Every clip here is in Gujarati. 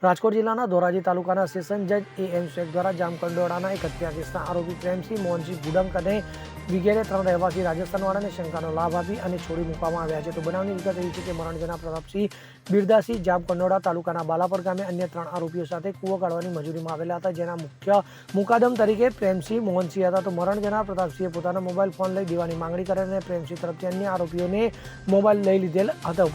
રાજકોટ જિલ્લાના ધોરાજી તાલુકાના સેશન જજ A.M. શેખ દ્વારા જામકંડોળાના એક હત્યા કેસના આરોપી પ્રેમસિંહ મોહનસિંહ ભુડંક અને વિગેરે 3 રહેવાસી રાજસ્થાનવાળાને શંકાનો લાભ આપી અને છોડી મૂકવામાં આવ્યા છે. તો બનાવની વિગત એવી છે કે મરણ જનાર પ્રતાપસિંહ બિરદાસિંહ જામકંડોળા તાલુકાના બાલાપર ગામે અન્ય 3 આરોપીઓ સાથે કૂવો કાઢવાની મજૂરીમાં આવેલા હતા, જેના મુખ્ય મુકાદમ તરીકે પ્રેમસિંહ મોહનસિંહ હતા. તો મરણ જનાર પ્રતાપસિંહે પોતાનો મોબાઈલ ફોન લઈ દેવાની માંગણી કરી અને પ્રેમસિંહ તરફથી અન્ય આરોપીઓને મોબાઈલ લઈ લીધેલ હતો.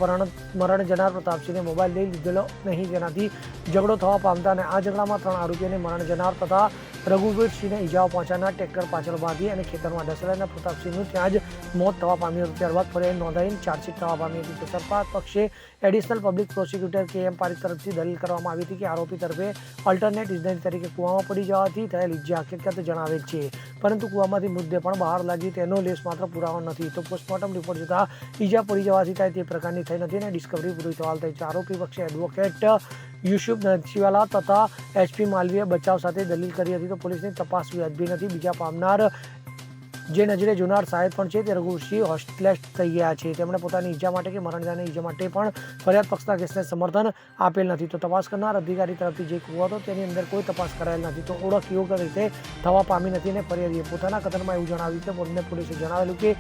મરણ જનાર પ્રતાપસિંહને મોબાઈલ લઈ લીધેલો નહીં, જેનાથી ઝઘડો થવા પામતા અને આ ઝઘડામાં 3 આરોપીઓને મરણ જનાર તથા રઘુવીરસિંહને ઈજાઓ પહોંચાડનાર ટ્રેક્ટર પાછળ બાંધી અને ખેતરમાં ઢસડાઈને પ્રતાપસિંહનું ત્યાં જ મોત થવા પામ્યું હતું. ત્યારબાદ ફરિયાદ નોંધાઈને ચાર્જશીટ થવા પામી હતી. તો સરકાર પક્ષે additional public prosecutor K.M. Pareek તરફથી દલીલ કરવામાં આવી હતી કે આરોપી તરફે અલ્ટરનેટ ઇજનેરી તરીકે કૂવામાં પડી જવાથી થયેલ ઈજા હકીકત જણાવેલ છે, પરંતુ કૂવામાંથી મૃતદેહ પણ બહાર લાગી તેનો લેશ માત્ર પુરાવો નથી. તો પોસ્ટમોર્ટમ રિપોર્ટ જોતા ઈજા પડી જવાથી થાય તે પ્રકારની થઈ નથી અને ડિસ્કવરી પૂરી થવાલ થઈ છે. આરોપી પક્ષે એડવોકેટ યુસુફ નરસિવાલા તથા HP માલવીએ બચાવ સાથે દલીલ કરી હતી. તો પોલીસની તપાસ વ્યાજબી નથી. બીજા પામનાર જે નજરે જોનાર સાહેબ પણ છે તે રઘુસિંહ હોસ્ટેલેસ થઈ ગયા છે. તેમણે પોતાની ઈજા માટે કે મરણજાની ઈજા માટે પણ ફરિયાદ પક્ષના કેસને સમર્થન આપેલ નથી. તો તપાસ કરનાર અધિકારી તરફથી જે કૂવો હતો તેની અંદર કોઈ તપાસ કરાયેલ નથી. તો ઓળખ યોગ્ય રીતે થવા પામી નથી અને ફરિયાદીએ પોતાના કથનમાં એવું જણાવ્યું કે બંને પોલીસે જણાવેલું કે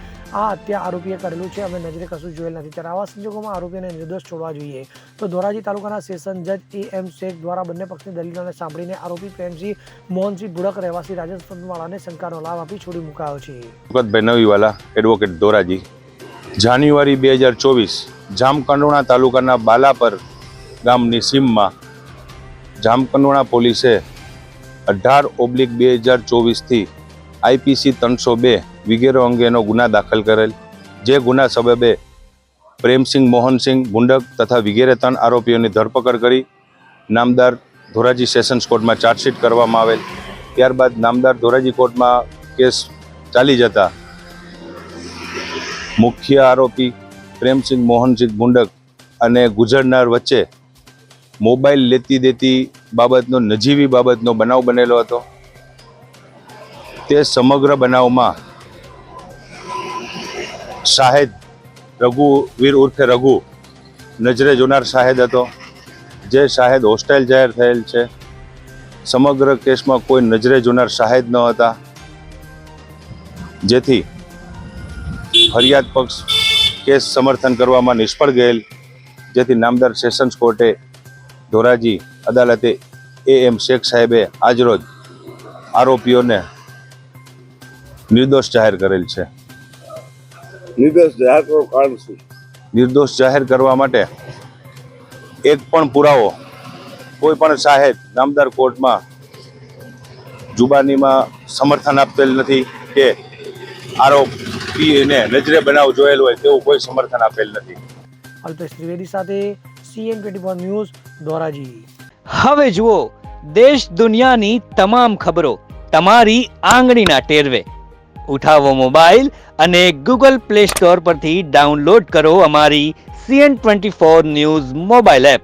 આ હત્યા આરોપીએ કરેલું છે, અમે નજરે કશું જોયેલ નથી. ત્યારે આવા સંજોગોમાં આરોપીને નિર્દોષ છોડવા જોઈએ. તો ધોરાજી તાલુકાના સેશન જજ A.M. શેખ દ્વારા બંને પક્ષની દલીલોને સાંભળીને આરોપી પ્રેમસિંહ મોહનસિંહ ભુડક રહેવાસી રાજસ્થાનવાળાને શંકાનો લાભ આપી છોડી મુકાયો છે. ભાઈ નવીવાલા એડવોકેટ ધોરાજી. જાન્યુઆરી 2024 જામકંડોળા તાલુકાના બાલાપર ગામની સીમમાં જામકંડોળા પોલીસે 18/2024 IPC 302 વિગેરે અંગેનો ગુના દાખલ કરેલ, જે ગુના સબબે પ્રેમસિંહ મોહનસિંહ ભુડંક તથા વિગેરે 3 આરોપીઓની ધરપકડ કરી નામદાર ધોરાજી સેશન્સ કોર્ટમાં ચાર્જશીટ કરવામાં આવેલ. ત્યારબાદ નામદાર ધોરાજી કોર્ટમાં કેસ ચાલી જતા મુખ્ય આરોપી પ્રેમસિંહ મોહનસિંહ ભુડંક અને ગુજરનાર વચ્ચે મોબાઈલ લેતી દેતી બાબતનો નજીવી બાબતનો બનાવ બનેલો હતો. તે સમગ્ર બનાવમાં શાહેદ રઘુવીર ઉર્ફે રઘુ નજરે જોનાર શાહેદ હતો, જે શાહેદ હોસ્ટાઇલ જાહેર થયેલ છે. સમગ્ર કેસમાં કોઈ નજરે જોનાર શાહેદ ન હતા, જેથી ફરિયાદ પક્ષ કેસ સમર્થન કરવામાં નિષ્ફળ ગયેલ, જેથી નામદાર સેશન્સ કોર્ટે ધોરાજી અદાલતે A.M. શેખ સાહેબે આજરોજ આરોપીઓને નિર્દોષ જાહેર કરેલ છે. નિર્દોષ જાહેર કરવા માટે એક પણ પુરાવો કોઈ પણ શાહેદ નામદાર કોર્ટમાં જુબાનીમાં સમર્થન આપેલ નથી કે આરોપીને નજરે બનાવ જોયેલ હોય તેવું કોઈ સમર્થન આપેલ નથી. અલ્પેશ ત્રિવેદી સાથે CM24 ન્યૂઝ ધોરાજી. હવે જુઓ દેશ દુનિયાની તમામ ખબરો તમારી આંગળીના ટેરવે. ઉઠાવો મોબાઈલ અને Google Play Store પરથી ડાઉનલોડ કરો અમારી CM24 ન્યૂઝ મોબાઈલ એપ.